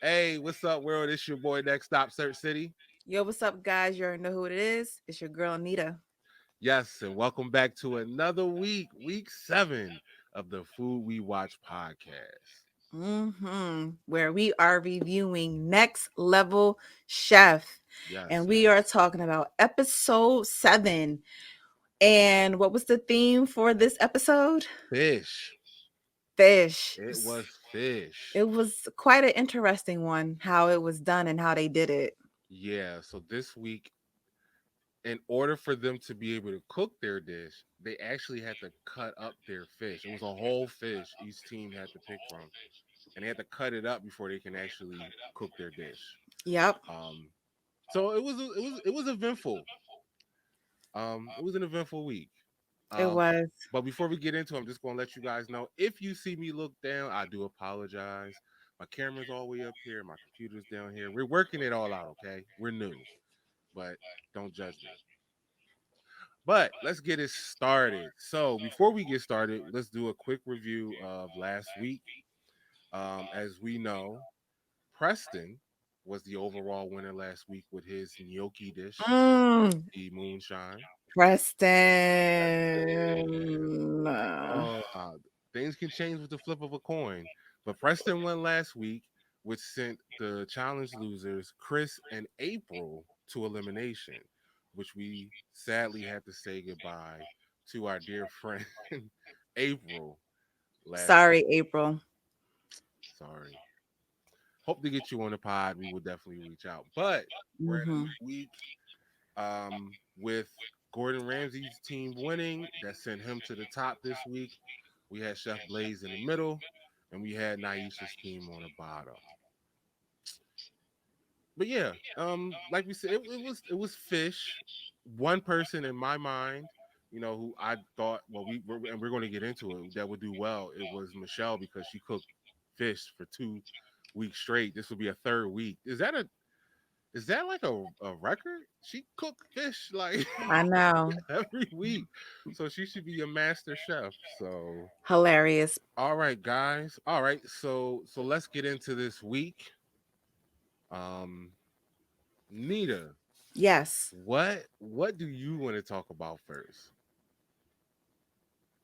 Hey, what's up, world? It's your boy Nextstop Sirchcity. Yo, what's up, guys? You already know who it is. It's your girl, Neda. Yes, and welcome back to another week 7 of the Food We Watch podcast. Where we are reviewing Next Level Chef. Yes, And we are talking about episode 7. And what was the theme for this episode? fish. Fish. It was fish. It was quite an interesting one, how it was done and how they did it. Yeah, so this week, in order for them to be able to cook their dish, they actually had to cut up their fish. It was a whole fish each team had to pick from, and they had to cut it up before they can actually cook their dish. Yep, So it was eventful. It was an eventful week. it Um, was. but before we get into it, I'm just gonna let you guys know if you see me look down, I do apologize. My camera's all the way up here, my computer's down here. We're working it all out, okay? We're new, but don't judge me. But let's get it started. So before we get started, let's do a quick review of last week. As we know, Preston was the overall winner last week with his gnocchi dish, Mm, the moonshine. Preston. Oh, things can change with the flip of a coin. But Preston won last week, which sent the challenge losers, Chris and April, to elimination, which we sadly had to say goodbye to our dear friend April last week. Sorry, April. Sorry. Hope to get you on the pod. We will definitely reach out. But we're in a Hmm new week with Gordon Ramsay's team winning. That sent him to the top this week. We had Chef Blaze in the middle, and we had Naisha's team on the bottom. But yeah, like we said, it was fish. One person in my mind, who I thought, well, and we're going to get into it, that would do well. It was Michelle because she cooked fish for 2 weeks straight. This will be a third week. Is that like a record? She cooked fish like I know. every week, so she should be a master chef. So Hilarious. all right, guys. All right, so let's get into this week. Um, Nita, Yes. what do you want to talk about first?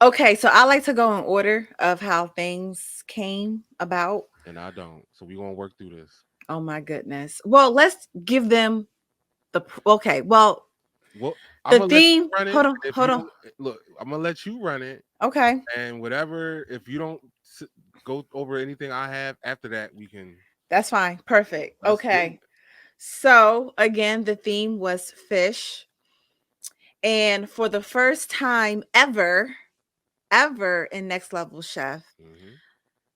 Okay, so I like to go in order of how things came about. And I don't. So we gonna work through this. Oh my goodness. Well, let's give them okay. Well, Well, I'm the gonna let you theme. run it. Hold on. If you Hold on. don't look, I'm gonna let you run it, Okay, and whatever. If you don't go over anything I have after that, we can. that's fine. Perfect. Let's get it. Okay. So again, the theme was fish, and for the first time ever in Next Level Chef, Hmm.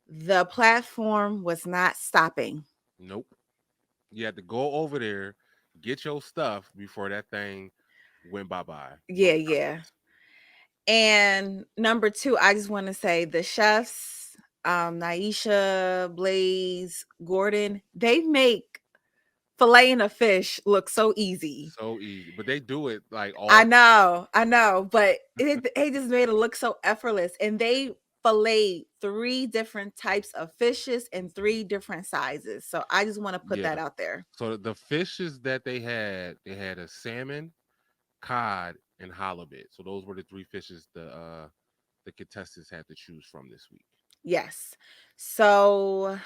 the platform was not stopping. Nope. You had to go over there, get your stuff before that thing went bye bye. Yeah, yeah. And number two, I just want to say the chefs, Naisha, Blaze, Gordon, they make filleting a fish look so easy. So easy, but they do it like I know, but they just made it look so effortless. And they fillet 3 different types of fishes in 3 different sizes. So I just want to put yeah. that out there. So the fishes that they had a salmon, cod, and halibut. So those were the 3 fishes the contestants had to choose from this week. Yes. So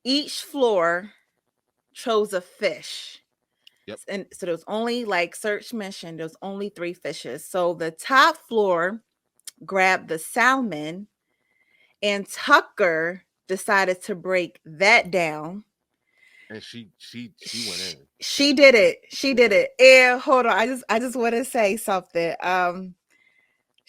each floor chose a fish. Yep. And so there's only, like Search mentioned, there's only 3 fishes. So the top floor grabbed the salmon, and Tucker decided to break that down. And she went in. She did it. She did it. And hold on, I just want to say something.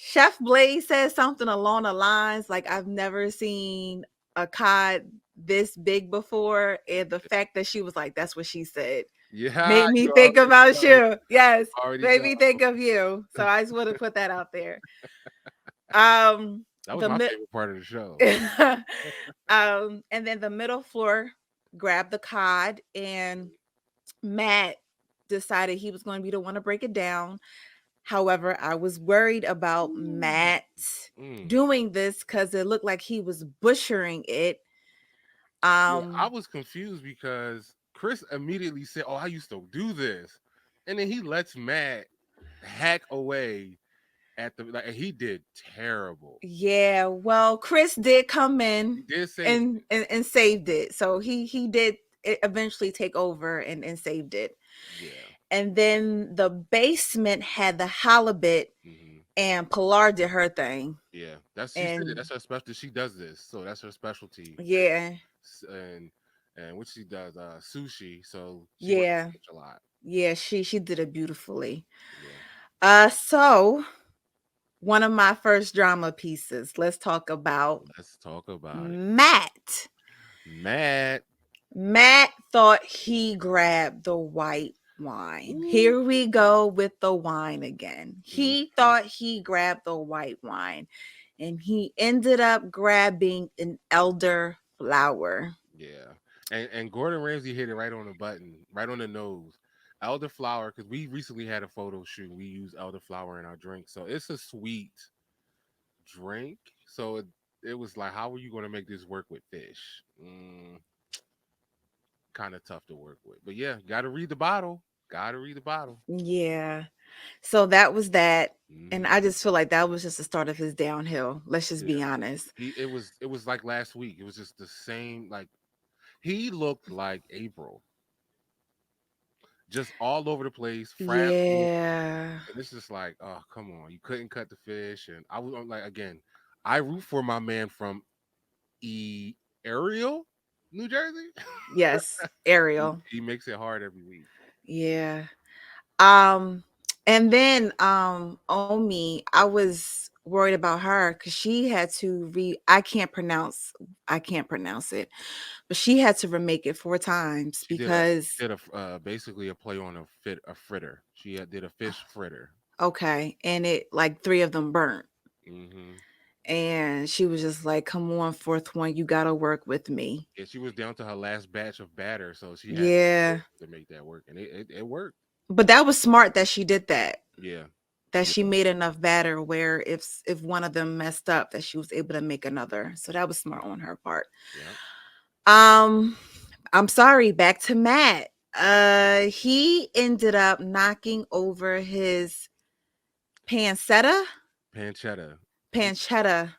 Chef Blaze said something along the lines like, I've never seen a cod this big before. And the fact that she was like, that's what she said, Yeah, made me you think already about know. you. Yes, Already made know. me think of you. So I just want to put that out there. Um, That was the my mid, favorite part of the show. and then the middle floor grabbed the cod, and Matt decided he was going to be the one to break it down. However, I was worried about Ooh. Matt Mm. doing this because it looked like he was butchering it. Yeah, I Um, was confused because Chris immediately said, "Oh, I used to do this," and then he lets Matt hack away at the like. And he did terrible. yeah, well, Chris did come He in did save and it. and saved it. So he did eventually take over and saved it. Yeah. And then the basement had the halibut, Hmm. and Pilar did her thing. Yeah. That's she said it. And That's her specialty. She does this, so that's her specialty. yeah, And what she does, sushi. So she works yeah, a lot. yeah, she did it beautifully. Yeah. So one of my first drama pieces. Let's talk about Let's talk about it. Matt. Matt. Matt thought he grabbed the white wine. Ooh. Here we go with the wine again. He Mhm. thought he grabbed the white wine, and he ended up grabbing an elder flower. Yeah. And Gordon Ramsay hit it right on the button, right on the nose. Elderflower, because we recently had a photo shoot. We use elderflower in our drink. So it's a sweet drink. So it was like, how are you going to make this work with fish? Kind of tough to work with. But yeah, got to read the bottle. Got to read the bottle. Yeah. So that was that. And Hmm. I just feel like that was just the start of his downhill. Let's just Yeah. be honest. It was like last week. It was just the same. Like he looked like April, just all over the place, frazzled. Yeah. And it's just like, oh, come on. You couldn't cut the fish. And I was like, again, I root for my man from Ariel, New Jersey. Yes. he, Ariel. he makes it hard every week. Yeah. Um, and then Omi, I was worried about her because she had to I can't pronounce it, but she had to remake it 4 times She because did basically a play on a fritter. She did a fish fritter. okay, and it like 3 of them burnt. Hmm. And she was just like, come on, fourth one, you gotta work with me. Yeah, she was down to her last batch of batter, so she had Yeah. to make that work, and it worked. But that was smart that she did that. Yeah, That yeah, she made enough batter where if one of them messed up, that she was able to make another. So that was smart on her part. yeah. Um, I'm sorry, back to Matt. He ended up knocking over his pancetta, Pancetta. He, pancetta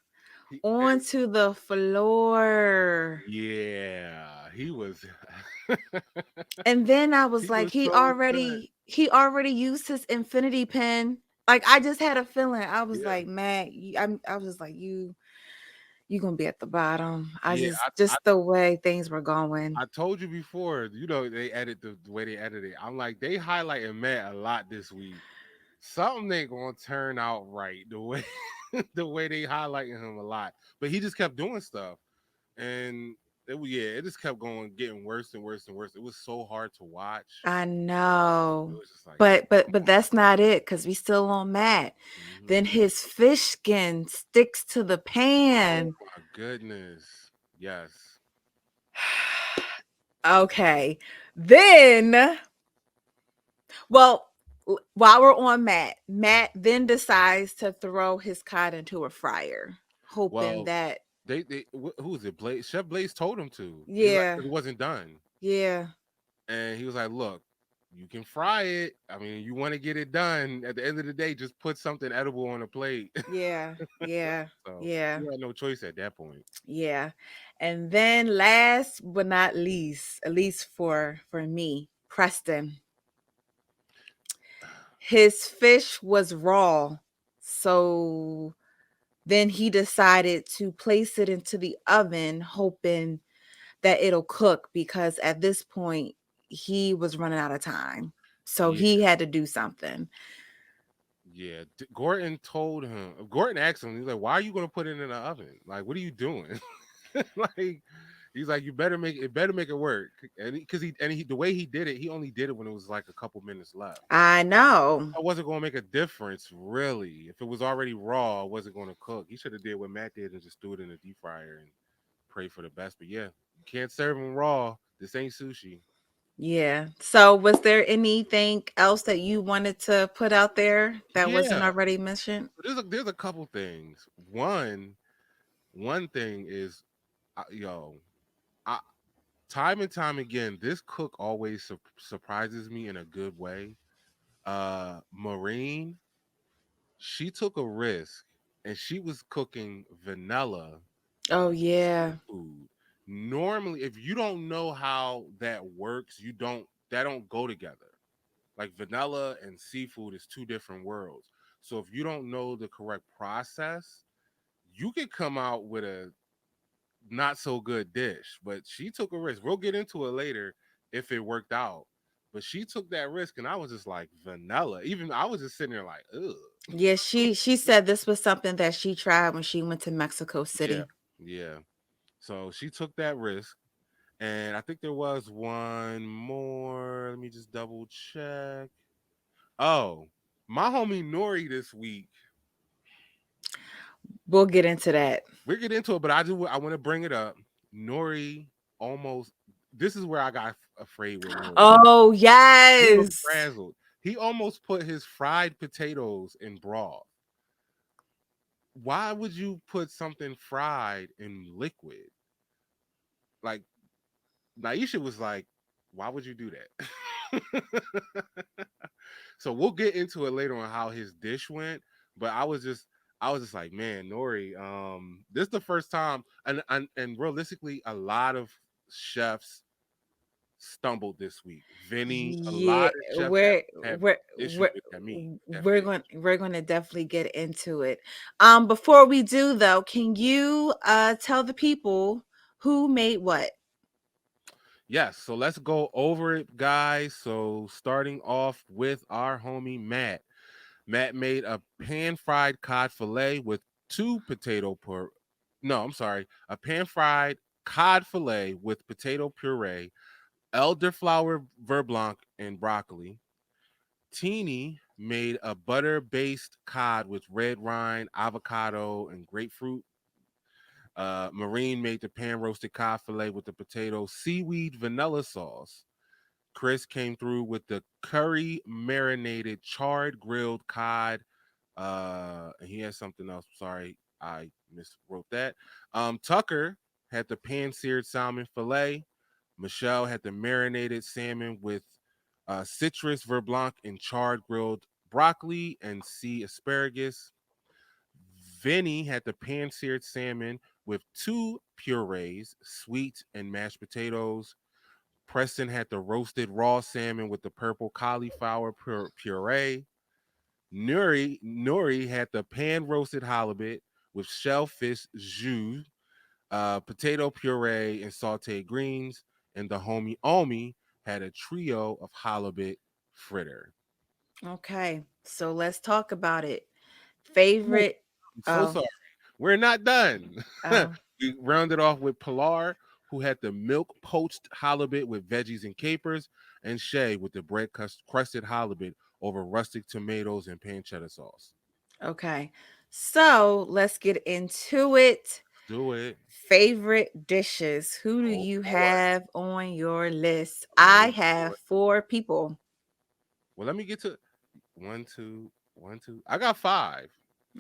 he, onto the floor. yeah, he was. And then I was He like, was so good. he already used his infinity pen. Like I just had a feeling. I was Yeah, like, Matt, I was just like, you gonna be at the bottom. I yeah. just the way things were going. I told you before. They edit the way they edit it. I'm like they highlighting Matt a lot this week. Something ain't gonna turn out right the way the way they highlighting him a lot. But he just kept doing stuff, and it just kept going, getting worse and worse and worse. It was so hard to watch. I It know. was just like, But that's not it because we still on Matt. mhm. Then his fish skin sticks to the Oh pan. my goodness, yes, Okay. Then, well, while we're on Matt then decides to throw his cod into a fryer, hoping well, that, who was it? Blaze Chef Blaze told him to. He's like, yeah, because it wasn't done, yeah, and he was like, "Look, you can fry it. I mean, you want to get it done. At the end of the day, just put something edible on a plate." yeah, yeah, So yeah, you had no choice at that point. yeah. And then last but not least, at least for me, Preston, his fish was raw. So then he decided to place it into the oven, hoping that it'll cook because at this point he was running out of time. So Yeah, he had to do something. yeah. Gordon told him. Gordon asked him. He's like, "Why are you going to put it in the oven? Like, what are you doing?" Like, he's like, "You better make it. Better make it work." And because the way he did it, he only did it when it was like a couple minutes left. I know. I wasn't going to make a difference, really. If it was already raw, it wasn't going to cook. He should have did what Matt did and just threw it in the deep fryer and pray for the best. But yeah, you can't serve them raw. This ain't sushi. Yeah. So was there anything else that you wanted to put out there that wasn't Yeah, already mentioned? there's a couple things. One thing is, yo, time and time again, this cook always surprises me in a good way. Maureen, she took a risk and she was cooking vanilla Oh yeah. seafood. Normally, if you don't know how that works, that don't go together. Like vanilla and seafood is two different worlds. So if you don't know the correct process, you could come out with a not so good dish. But she took a risk. We'll get into it later if it worked out. But she took that risk, and I was just like vanilla. Even I was just sitting there like, ugh. Yeah, she said this was something that she tried when she went to Mexico Yeah, City. yeah. So she took that risk, and I think there was one more. Let me just double check. Oh, my homie Nori this week. We'll get into that. We'll get into it, but I want to bring it up. Nori almost. This is where I got afraid with Nori. Oh A little yes. frazzled. He almost put his fried potatoes in broth. Why would you put something fried in liquid? Like Naisha was like, why would you do that? So we'll get into it later on how his dish went. But I was just like, man, Nori, this is the first time, and realistically, a lot of chefs stumbled this week. Vinny, a lot Yeah, of chefs we're have we're issues we're with that meat, that we're fish. going to definitely get into it. Before we do though, can you tell the people who made what? Yes, so let's go over it, guys. So starting off with our homie Matt. Matt made a pan fried cod fillet with two potato pur. No, I'm sorry, a pan fried cod fillet with potato puree, elderflower verblanc, and broccoli. Teeny made a butter based cod with red rind, avocado, and grapefruit. Marine made the pan roasted cod fillet with the potato seaweed vanilla sauce. Chris came through with the curry marinated charred grilled cod. And he has something else. Sorry, I miswrote that. Tucker had the pan seared salmon fillet. Michelle had the marinated salmon with citrus verblanc and charred grilled broccoli and sea asparagus. Vinny had the pan seared salmon with two purees, sweet and mashed potatoes. Preston had the roasted raw salmon with the purple cauliflower puree. Nuri had the pan roasted halibut with shellfish jus, potato puree, and sauteed greens. And the homie Omi had a trio of halibut fritter. Okay, so let's talk about it. Ooh, Favorite. I'm so Oh, sorry. We're not done. oh, We rounded off with Pilar, who had the milk poached halibut with veggies and capers, and Shay with the bread crusted halibut over rustic tomatoes and pancetta sauce. okay. So let's get into it. Do it. Favorite dishes. Who do Oh you boy. have on your list? I Oh have boy. four people. Well, let me get to one, two, one, two. I got five.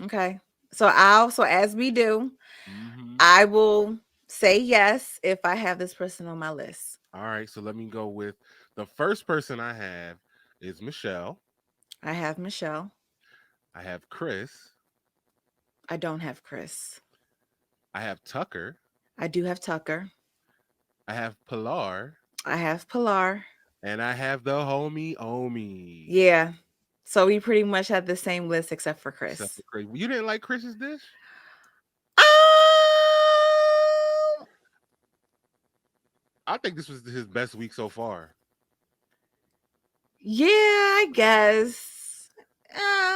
Okay. So as we do, Mm-hmm. I will say yes if I have this person on my list. All right, so let me go with the first person I have is Michelle. I have Michelle. I have Chris. I don't have Chris. I have Tucker. I do have Tucker. I have Pilar. I have Pilar. And I have the homie Omi. Yeah. So we pretty much had the same list except for Except Chris. for Chris. You didn't like Chris's dish? Um, I think this was his best week so far. yeah, I guess.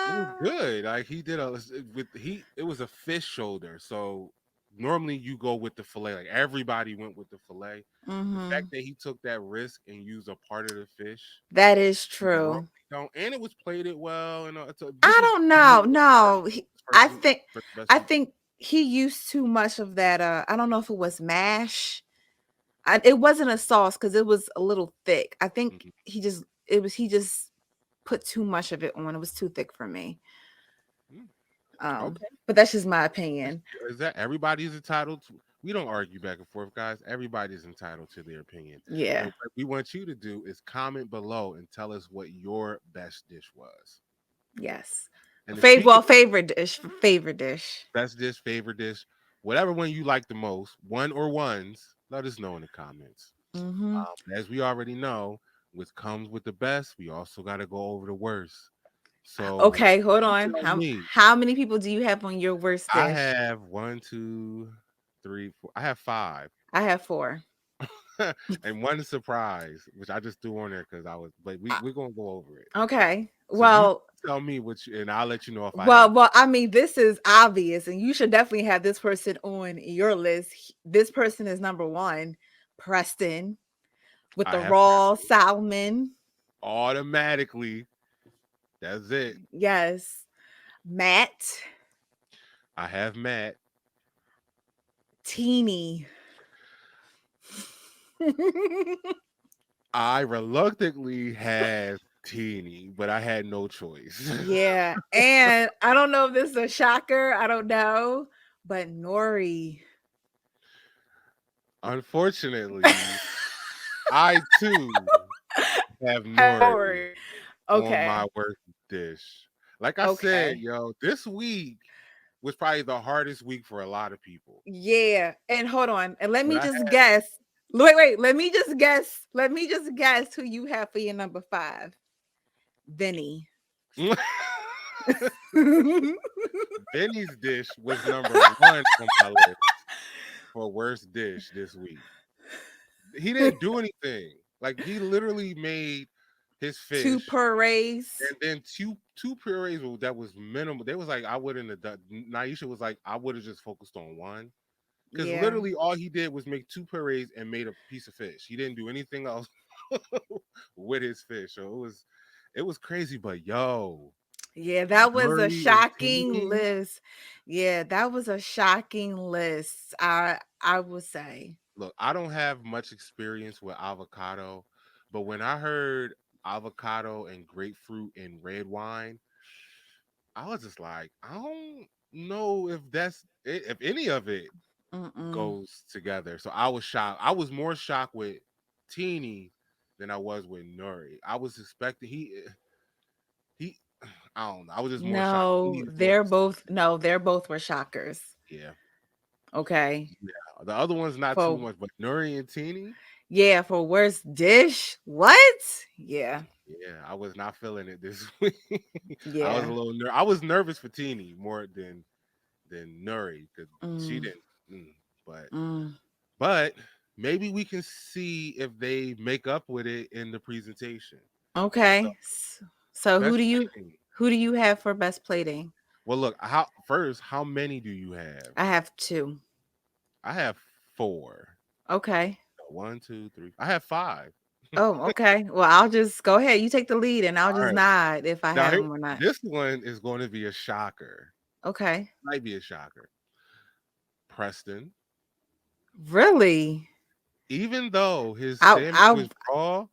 It was Uh, good. Like he did a with he it was a fish shoulder. So normally you go with the fillet. Like everybody went with the fillet. The fact mm-hmm. that he took that risk and used a part of the fish That is you normally true. don't, and it was plated well. And so this I was don't to me know. No, his first week, first best I week. think he used too much of that. I don't know if it was mash. It wasn't a sauce because it was a little thick. I think Mhm. he just put too much of it on. It was too thick for me. Mm, okay. But that's just my opinion. Is that everybody's entitled to? We don't argue back and forth, guys. Everybody's entitled to their opinion. And Yeah. what we want you to do is comment below and tell us what your best dish was. Yes. And to speak of Favorite dish. Favorite dish. best dish, favorite dish, whatever one you like the most, one or ones, let us know in the comments. Mm-hmm. As we already know, what comes with the best, we also got to go over the worst. So Okay, hold you on. tell me. How many people do you have on your worst I dish? have one, two, three, four. I have five. I have four. And one surprise, which I just threw on there because I was, but Uh, we're gonna go over it. Okay. So you tell me what you, and I'll let you know if I have. I mean, this is obvious, and you should definitely have this person on your list. This person is number one, Preston, with I the have raw salmon. automatically. That's it. Yes. Matt, I have Matt. Teeny. I reluctantly had Teeny, but I had no choice. Yeah. And I don't know if this is a shocker. I don't know. But Nori. Unfortunately, I too have Nori Nori. on Okay. my worst dish. Like I said, Okay. yo, this week was probably the hardest week for a lot of people. Yeah. And hold on. And let But me I just guess. Wait. Let me just guess. Let me just guess who you have for your number five. Vinny. had Benny's dish was number one on my list for worst dish this week. He didn't do anything. Like he literally made his Two fish purees. and then two purees that was minimal. They was like I wouldn't have done. Naisha was like I would have just focused on one because Yeah. literally all he did was make two purees and made a piece of fish. He didn't do anything else with his fish. So it was crazy. But yo, Yeah, that was a Murray and shocking Teeny. list. Yeah, that was a shocking list. I would say. Look, I don't have much experience with avocado, but when I heard avocado and grapefruit and red wine, I was just like, I don't know if that's it, if any of it Mm-mm. goes together. So I was shocked. I was more shocked with Teeny than I was with Nuri. I was expecting he I don't know. I was just more shocked. He No, needed more they're both were shockers. yeah. Okay. Yeah. The other one's not too For much, but Nuri and Teeny, yeah, for worst dish. What? Yeah. yeah, I was not feeling it this week. I was a Yeah. little I was nervous for Teeny more than Nuri because she Mm, didn't. But mm. but maybe we can see if they make up with it in the presentation. So Okay. So best plating. who do you have for best plating? Well, look, how many do you have? I have two. I have four. Okay. One, two, three. I have five. Oh, okay. Well, I'll just go ahead. You take the lead and I'll All just right. nod if I Now have them or not. this one is going to be a shocker. Okay. Might be a shocker. Preston, Really? even though his salmon I was raw,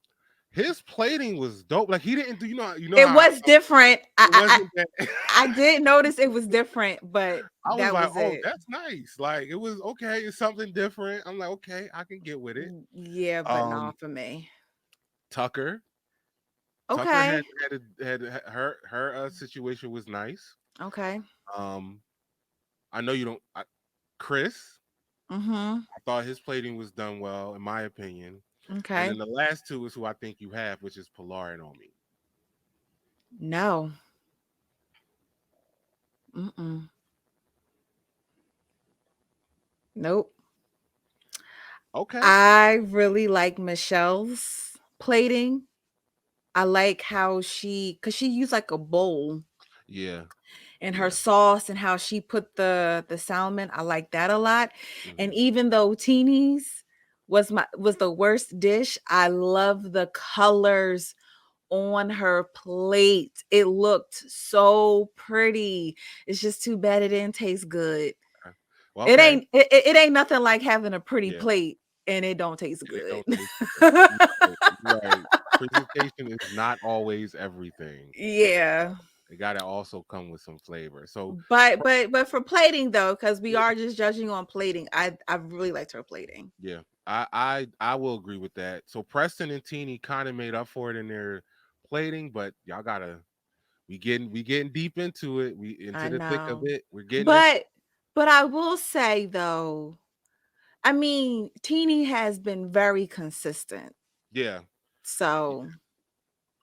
his plating was dope. Like he didn't do it how was different. it wasn't that I did notice it was different, but I was that like, was oh, it. that's nice. Like it was okay, it's something different. I'm like, okay, I can get with it. Yeah, but Um not for me. Tucker. Tucker Okay. her situation was nice. Okay. Um I know you don't Chris, Mm-hmm. I thought his plating was done well, in my opinion. And then Okay. the last two is who I think you have, which is Pilar and Omi. No. Mm-mm. Nope. Okay. I really like Michelle's plating. I like how cause she used like a bowl Yeah. and her Yeah. sauce and how she put the salmon. I like that a lot. And Hmm. even though Teeny's was the worst dish, I love the colors on her plate. It looked so pretty. It's just too bad it didn't taste good. Okay. Well, okay. It ain't nothing like having a pretty Yeah. plate and it don't taste And it good. don't taste good. You're right. You're right. Presentation is not always everything. Yeah. It got to also come with some flavor. So, But for plating though, because we yeah, are just judging on plating, I really liked her plating. yeah, I will agree with that. So Preston and Teeny kind of made up for it in their plating, but y'all gotta we getting deep into it. We into I the thick of know. it. We're getting this. But I will say though, I mean, Teeny has been very consistent. Yeah, So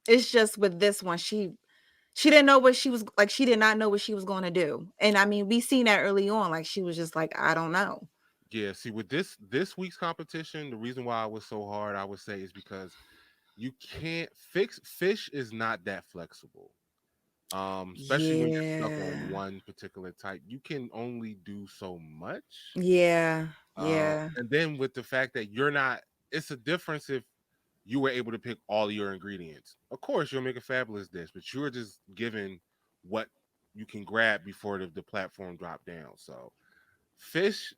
it's just with this one, she didn't know what she was like, she did not know what she was going to do. And I mean, we seen that early on. Like she was just like, I don't know. yeah. See, with this week's competition, the reason why it was so hard, I would say, is because you can't fix fish is not that flexible. Especially when you're stuck on Yeah. one particular type, you can only do so much. Yeah. Yeah. And then with the fact that you're not, it's a difference if you were able to pick all your ingredients. Of course, you'll make a fabulous dish, but you're just given what you can grab before the platform drop down. So, fish,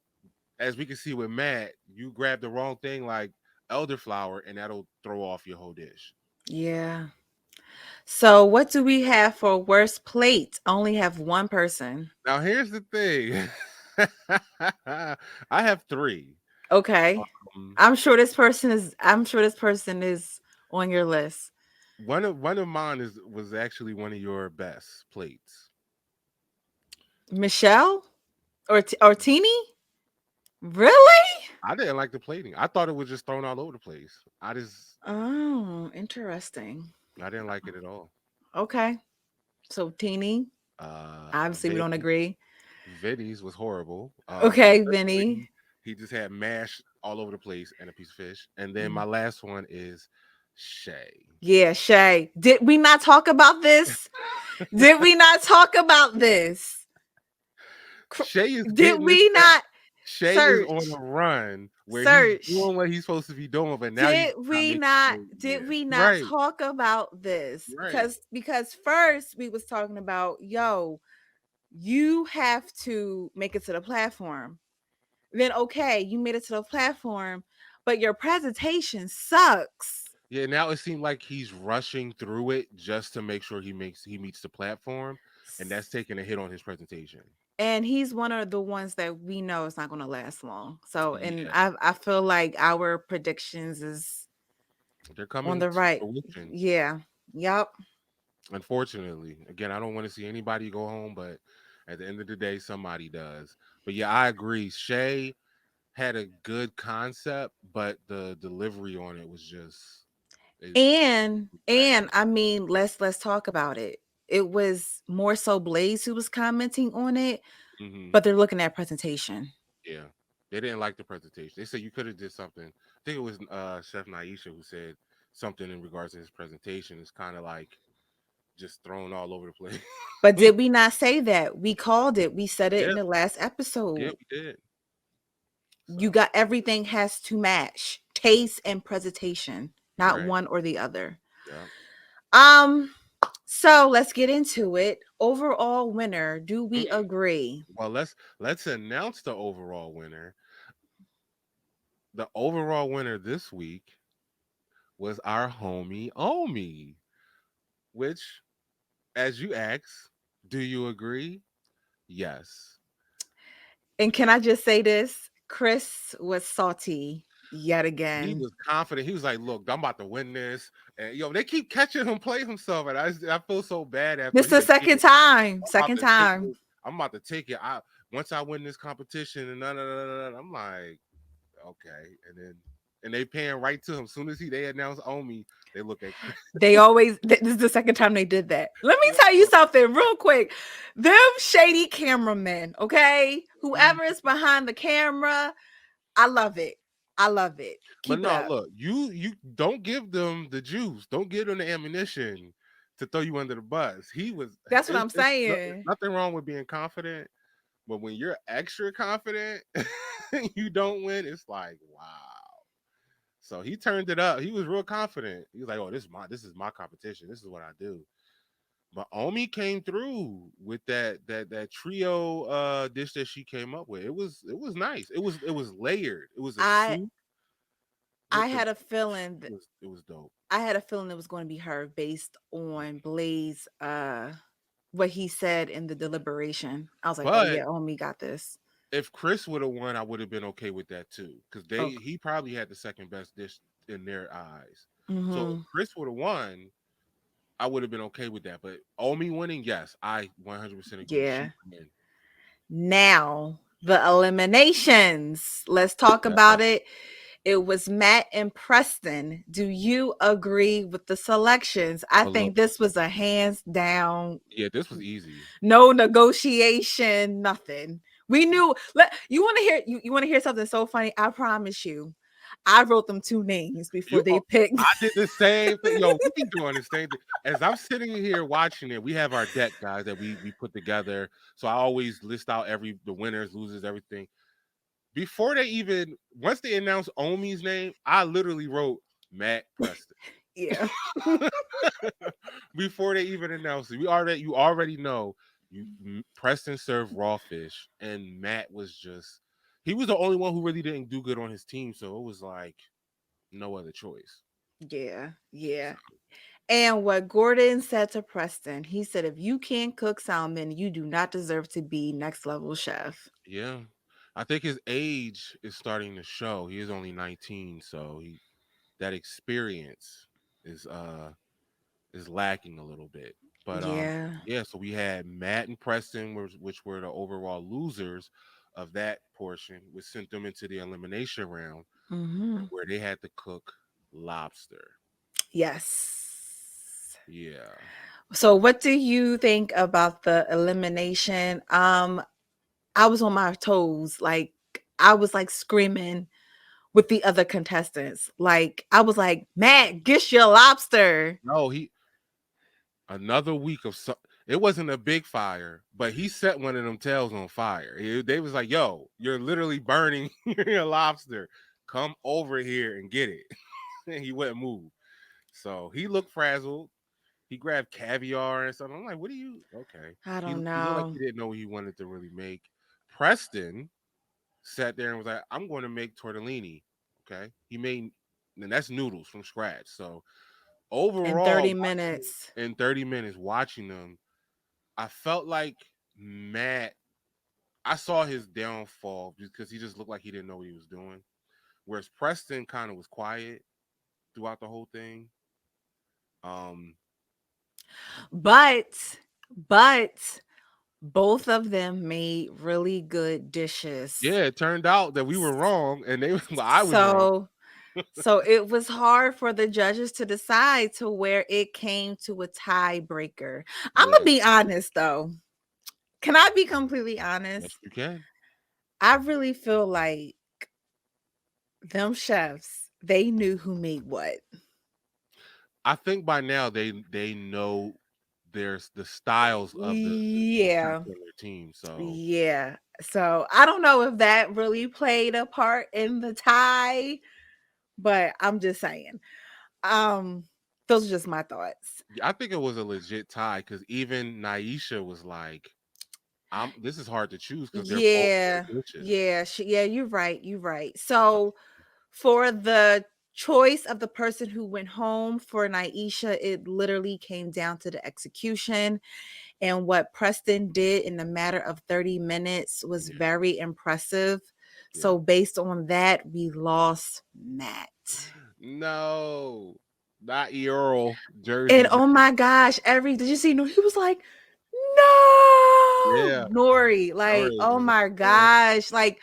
as we can see with Matt, you grab the wrong thing like elderflower, and that'll throw off your whole dish. Yeah. So what do we have for worst plate? Only have one person. Now, here's the thing. I have three. Okay. Um, I'm sure this person is on your list. one of mine is was actually one of your best plates. Michelle or Teeny? Really? I didn't like the plating. I thought it was just thrown all over the place. Oh, interesting. I didn't like it at all. Okay. So Teeny, obviously we don't Vinny, agree. Vinny's was horrible. Okay, Originally Vinny. he just had mash all over the place and a piece of fish. And then my last one is Shay. Yeah, Shay. Did we not talk about this? Did we not talk about this? Shay is Did getting this we step. not Shay is on search? a run where he's Search. doing what he's supposed to be doing, but now he's not making it. Did Yeah. we not Right. talk about this? Right. Because first we was talking about, yo, you have to make it to the platform. Then okay, you made it to the platform, but your presentation sucks. Yeah, now it seemed like he's rushing through it just to make sure he meets the platform, and that's taking a hit on his presentation. And he's one of the ones that we know is not going to last long. So, and Yeah, I feel like our predictions is they're on coming the to right. fruition. Yeah. Yep. Unfortunately, again, I don't want to see anybody go home, but at the end of the day, somebody does. But yeah, I agree. Shay had a good concept, but the delivery on it was just it And trash. I mean, let's talk about it. It was more so Blaze who was commenting on it, Hmm. but they're looking at presentation. Yeah, they didn't like the presentation. They said you could have did something. I think it was Chef Naisha who said something in regards to his presentation. It's kind of like just thrown all over the place. But did we not say that? We called it. We said it Yeah, in the last yeah, episode. we did. You So got everything has to match taste and presentation, not right, one or the other. yeah. Um, so let's get into it. Overall winner, do we Mm. agree? Well, let's announce the overall winner. The overall winner this week was our homie Omi, which, as you asked, do you agree? Yes. And can I just say this? Chris was salty yet He again. was confident. He was like, "Look, I'm about to win this." And yo, they keep catching him play himself, and I feel so bad after. This is He's the like, "Yeah, second time. I'm about Second to take time. it. I'm about to take it. I once I win this competition, and I'm like, okay." And they paying right to him. As soon as they announce Omi, they look at Chris. They always this is the second time they did that. Let me tell you Yo, something real quick. Them shady cameramen, okay? mhm. Whoever is behind the camera, I love it. I love it. But Keep it no, up. look, you don't give them the juice. Don't give them the ammunition to throw you under the bus. He was. That's what I'm It's saying. nothing wrong with being confident. But when you're extra confident, you don't win. It's like, wow. So he turned it up. He was real confident. He was like, "Oh, this is my competition. This is what I do." But Omi came through with that trio dish that she came up with. It was nice. It was layered. It was a I soup I with the had a feeling it was dope. I had a feeling it was going to be her based on Blaze what he said in the deliberation. I was like, oh But yeah, Omi got this. if Chris would have won, I would have been okay with that too, because Okay. he probably had the second best dish in their eyes. So if Mm-hmm. Chris would have won, I would have been okay with that. But Omi winning, yes, I 100% agree. She Yeah. win. Now the eliminations. Let's talk Yeah, about it. It was Matt and Preston. Do you agree with the selections? I a little. think this was a hands down, Yeah, this was easy. no negotiation, nothing. We knew. You want to hear you want to hear something so funny? I promise you. I wrote them two names before You, they picked. I did the same thing. Yo, we be doing the same thing. As I'm sitting here watching it, we have our deck, guys, that we put together. So I always list out the winners, losers, everything. Before they even once they announced Omi's name, I literally wrote Matt Preston. Yeah. Before they even announced it. You already know Preston served raw fish, and Matt was just he was the only one who really didn't do good on his team, so it was like no other choice. Yeah. Yeah. So And what Gordon said to Preston, he said, if you can't cook salmon, you do not deserve to be next level chef. yeah. I think his age is starting to show. He is only 19, so he that experience is is lacking a little bit. But Yeah. yeah, so we had Matt and Preston, which were the overall losers of that portion, which sent them into the elimination round Hmm. where they had to cook lobster. Yes. Yeah. So what do you think about the elimination? I was on my toes. Like I was like screaming with the other contestants. Like I was like, Matt, get your lobster. No, he another week of it wasn't a big fire, but he set one of them tails on fire. They was like, "Yo, you're literally burning your lobster. Come over here and get it." And he wouldn't move. So he looked frazzled. He grabbed caviar and something. I'm like, "What are you?" Okay. I don't He looked like know. he didn't know what he wanted to really make. Preston sat there and was like, "I'm going to make tortellini." Okay. He made, and that's noodles from scratch. So In overall, 30 minutes. in 30 minutes watching them, I felt like Matt, I saw his downfall because he just looked like he didn't know what he was doing. Whereas Preston kind of was quiet throughout the whole thing. Um, But but both of them made really good dishes. yeah, it turned out that we were wrong, and they well, I was wrong. So so it was hard for the judges to decide to where it came to a tiebreaker. I'm Yeah, gonna be honest though. Can I be completely yes, honest? you can. I really feel like them chefs, they knew who made what. I think by now they know there's the styles of the Yeah. people in their team. So Yeah. So I don't know if that really played a part in the tie, but I'm just saying. Um, those are just my thoughts. I think it was a legit tie because even Naisha was like, "I'm. This is hard to choose because they're both Yeah. good dishes." Yeah. Yeah, you're right. You're right. So for the choice of the person who went home for Naisha, it literally came down to the execution. And what Preston did in a matter of 30 minutes was Yeah, very impressive. yeah. So based on that, we lost Matt. No, not Earl And Jersey. oh my gosh, did you see? He was like, no, Yeah, Nori. Like, Dory oh was like, my "No." gosh. Like,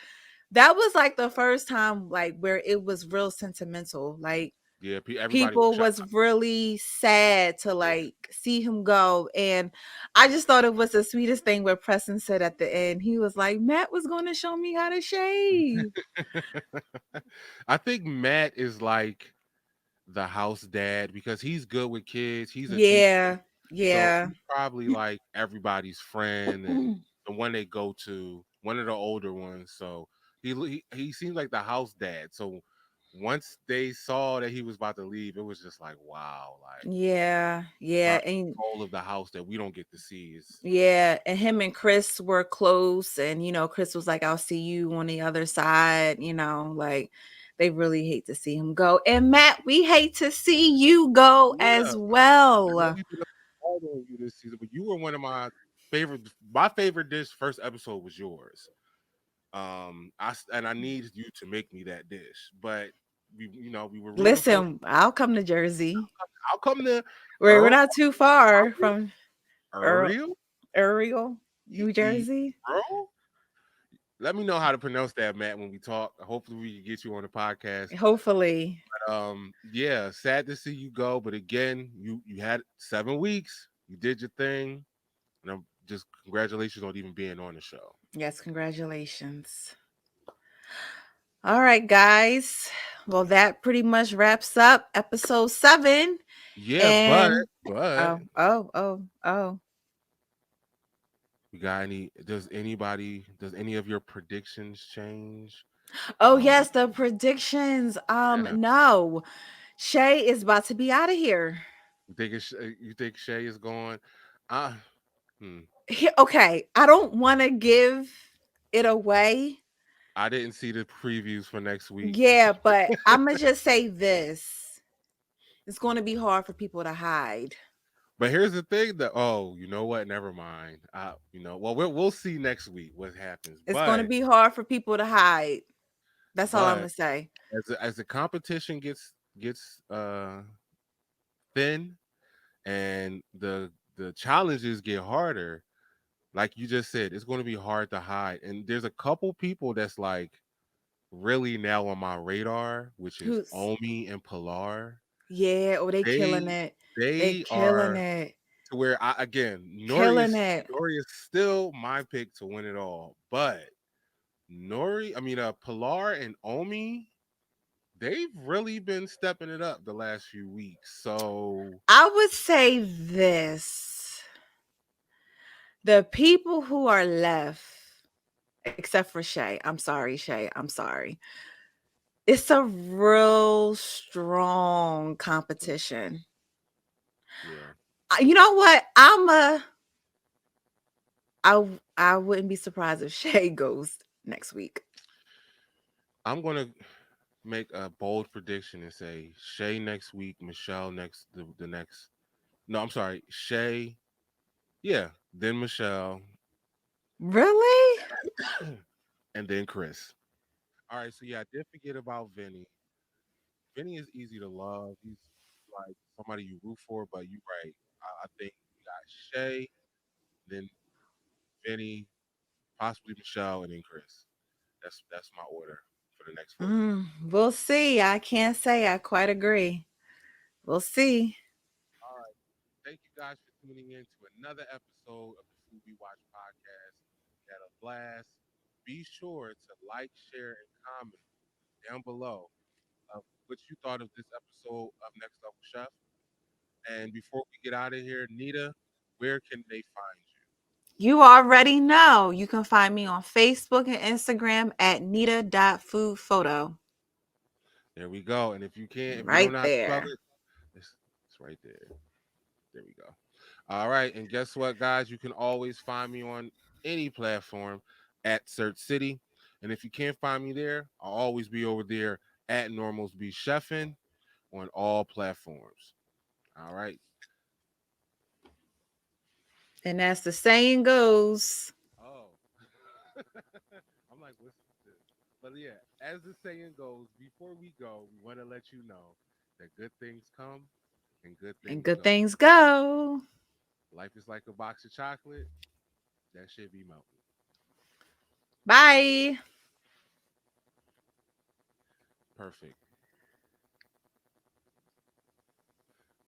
that was like the first time, like, where it was real sentimental. Like, Yeah, everybody was people shocked. was really sad to Yeah. like see him go. And I just thought it was the sweetest thing where Preston said at the end, he was like, Matt was going to show me how to shave. I think Matt is like the house dad because he's good with kids. He's a teacher, Yeah. so Yeah. he's probably like everybody's friend and the one they go to, one of the older ones. So he seems like the house dad. So once they saw that he was about to leave, it was just like, wow, like Yeah. Yeah. probably And control of the house that we don't get to see is yeah, and him and Chris were close, and Chris was like, "I'll see you on the other side." Like they really hate to see him go. And Matt, we hate to see you go yeah. as I know well. we've been hard on you this season, but you were one of my favorite. My favorite dish first episode was yours. And I need you to make me that dish, but we were rooting for. Listen, I'll come to Jersey. I'll come to We're Earl, not too far from Earl, Ariel, Ariel, New Jersey. Earl. Let me know how to pronounce that, Matt, when we talk. Hopefully, we can get you on the podcast. Hopefully. Yeah, sad to see you go, but again, you had 7 weeks. You did your thing, and I'm just congratulations on even being on the show. Yes, congratulations. All right, guys. Well, that pretty much wraps up episode 7. Yeah, And but oh. we got any? Does any of your predictions change? Oh, Um, yes, the predictions. yeah. No. Shay is about to be out of here. You think Shay is going? Uh, hmm. Okay, I don't want to give it away. I didn't see the previews for next week. Yeah, but I'm gonna just say this. It's going to be hard for people to hide. But here's the thing that you know what? Never mind. Well we'll see next week what happens. It's going to be hard for people to hide. That's all I'm But gonna say. as the competition gets thin and the challenges get harder, like you just said, it's going to be hard to hide. And there's a couple people that's like really now on my radar, which is Who's Omi and Pilar. Yeah, oh they killing They it. They they killing are it. to where I again Killing it. Nori is still my pick to win it all, but Pilar and Omi, they've really been stepping it up the last few weeks. So I would say this. The people who are left, except for Shay. I'm sorry, Shay. I'm sorry. It's a real strong competition. yeah, You know what? I wouldn't be surprised if Shay goes next week. I'm gonna make a bold prediction and say Shay next week, Michelle the next. No, I'm sorry, Shay. Yeah, then Michelle, Really? and then Chris. All right, so yeah, I did forget about Vinny. Vinny is easy to love. He's like somebody you root for, but you're right. I think we got Shay, then Vinny, possibly Michelle, and then Chris. That's my order for the next 4 weeks. We'll see. I can't say I quite agree. We'll see. All right. Thank you guys for tuning in to another episode of the Food We Watch podcast. We had a blast. Be sure to like, share, and comment down below of what you thought of this episode of Next Level Chef. And before we get out of here, Neda, where can they find you? You already know. You can find me on Facebook and Instagram at nita.foodphoto. There we go. And if you don't Right know how to spell there. it, it's right there. There we go. All right. And guess what, guys? You can always find me on any platform at Sirchcity. And if you can't find me there, I'll always be over there at Normals Be Chefing on all platforms. All right. And as the saying goes, Oh, I'm like, what's this? But yeah, as the saying goes, before we go, we want to let you know that good things come and good and things good go. things go. Life is like a box of chocolate that should be melting. Bye. Perfect.